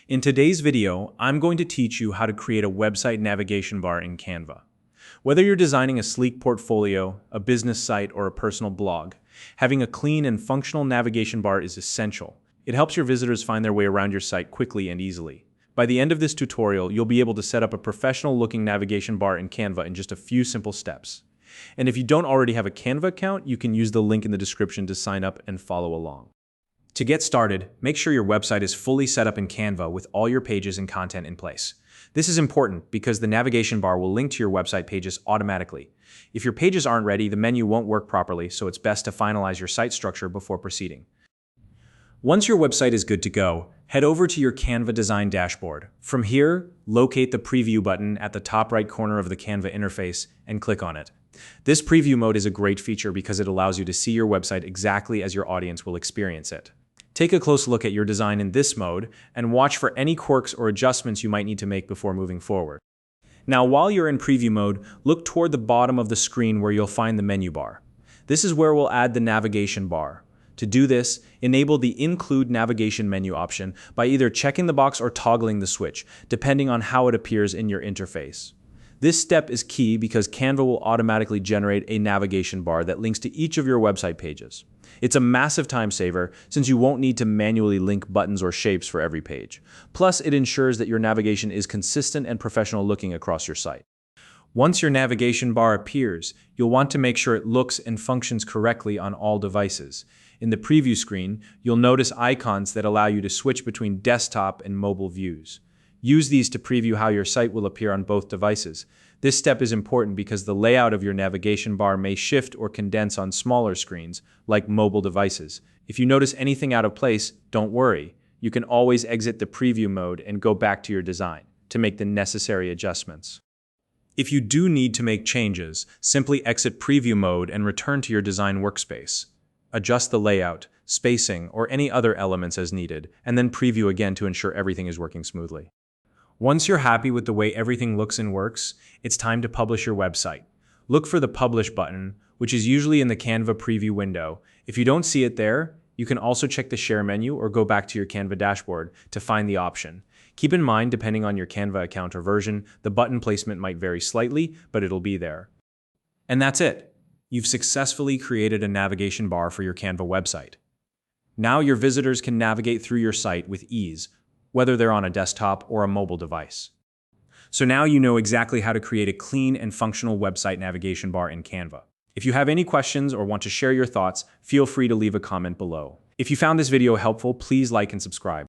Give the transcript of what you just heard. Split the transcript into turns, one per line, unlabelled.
In today's video, I'm going to teach you how to create a website navigation bar in Canva. Whether you're designing a sleek portfolio, a business site, or a personal blog, having a clean and functional navigation bar is essential. It helps your visitors find their way around your site quickly and easily. By the end of this tutorial, you'll be able to set up a professional-looking navigation bar in Canva in just a few simple steps. And if you don't already have a Canva account, you can use the link in the description to sign up and follow along. To get started, make sure your website is fully set up in Canva with all your pages and content in place. This is important because the navigation bar will link to your website pages automatically. If your pages aren't ready, the menu won't work properly, so it's best to finalize your site structure before proceeding. Once your website is good to go, head over to your Canva design dashboard. From here, locate the preview button at the top right corner of the Canva interface and click on it. This preview mode is a great feature because it allows you to see your website exactly as your audience will experience it. Take a close look at your design in this mode and watch for any quirks or adjustments you might need to make before moving forward. Now, while you're in preview mode, look toward the bottom of the screen where you'll find the menu bar. This is where we'll add the navigation bar. To do this, enable the Include Navigation menu option by either checking the box or toggling the switch, depending on how it appears in your interface. This step is key because Canva will automatically generate a navigation bar that links to each of your website pages. It's a massive time saver since you won't need to manually link buttons or shapes for every page. Plus, it ensures that your navigation is consistent and professional looking across your site. Once your navigation bar appears, you'll want to make sure it looks and functions correctly on all devices. In the preview screen, you'll notice icons that allow you to switch between desktop and mobile views. Use these to preview how your site will appear on both devices. This step is important because the layout of your navigation bar may shift or condense on smaller screens, like mobile devices. If you notice anything out of place, don't worry. You can always exit the preview mode and go back to your design to make the necessary adjustments. If you do need to make changes, simply exit preview mode and return to your design workspace. Adjust the layout, spacing, or any other elements as needed, and then preview again to ensure everything is working smoothly. Once you're happy with the way everything looks and works, it's time to publish your website. Look for the Publish button, which is usually in the Canva preview window. If you don't see it there, you can also check the Share menu or go back to your Canva dashboard to find the option. Keep in mind, depending on your Canva account or version, the button placement might vary slightly, but it'll be there. And that's it. You've successfully created a navigation bar for your Canva website. Now your visitors can navigate through your site with ease, whether they're on a desktop or a mobile device. So now you know exactly how to create a clean and functional website navigation bar in Canva. If you have any questions or want to share your thoughts, feel free to leave a comment below. If you found this video helpful, please like and subscribe.